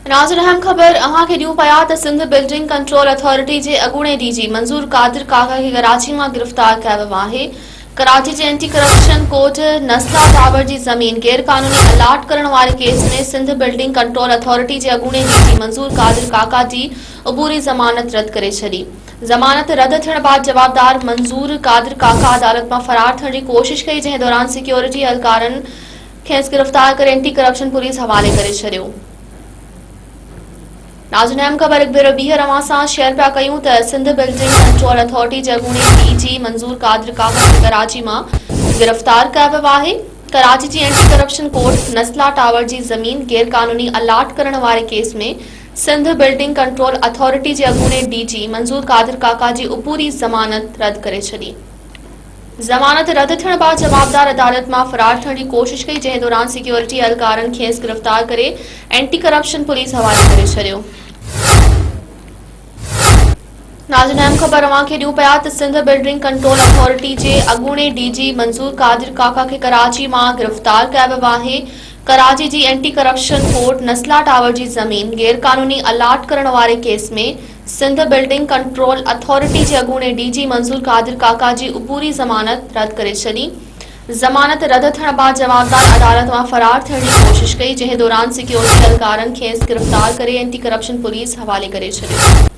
नाज़रीन अहम खबर अहां खे ॾियूं पिया त सिंध बिल्डिंग कंट्रोल अथॉरिटी जे अॻूणे डीजी मंज़ूर कादिर काका खे कराची मां गिरफ़्तार कयो वियो आहे। कराची जे anti corruption court Nasla tower जी ज़मीन गैर क़ानूनी अलाट करण वारे केस में सिंध बिल्डिंग कंट्रोल अथॉरिटी जे अॻूणे डीजी मंज़ूर कादिर काका जी अबूरी ज़मानत रद्द करे छॾी। ज़मानत रद्द थियण बाद जवाबदार मंज़ूर कादिर काका अदालत मां फरार थियण जी कोशिश कई, जंहिं दौरान सिक्योरिटी एहलकारनि खेसि गिरफ़्तार करे एंटी करप्शन पुलिस हवाले करे छॾियो। नाज़रीन अहम खबर हिकु भेरो ॿीहर अवां सां शेयर पिया कयूं त सिंध बिल्डिंग कंट्रोल अथॉरिटी जे अॻूणे डीजी मंज़ूर कादिर काका खे कराची मां गिरफ़्तार कयो वियो आहे। कराची जी anti corruption court Nasla tower जी ज़मीन गैर क़ानूनी अलाट करण वारे केस में सिंध बिल्डिंग कंट्रोल अथॉरिटी जे अॻूणे डीजी मंज़ूर कादिर काका जी अबूरी ज़मानत रद्द करे छॾी। ज़मानत रद्द थियण बाद जवाबदार अदालत मां फरार थियण जी कोशिश कई, जंहिं दौरान सिक्योरिटी एहलकारनि खेसि गिरफ़्तार करे एंटी करप्शन पुलिस हवाले करे छॾियो। नाज़रीन अहम खबर अवां खे ॾियूं पिया त सिंध बिल्डिंग कंट्रोल अथॉरिटी जे अॻूणे डीजी मंज़ूर कादिर काका खे कराची मां गिरफ़्तार कयो वियो आहे। कराची जी anti corruption court Nasla tower जी ज़मीन गैर क़ानूनी अलाट करण वारे केस में सिंध बिल्डिंग कंट्रोल अथॉरिटी जे अॻूणे डीजी मंज़ूर कादिर काका जी अबूरी ज़मानत रद्द करे छॾी। ज़मानत रद्द थियण बाद जवाबदार अदालत मां फरार थियण जी कोशिश कई, जंहिं दौरान सिक्योरिटी एहलकारनि खेसि गिरफ़्तार करे एंटी करप्शन पुलिस हवाले करे छॾियो।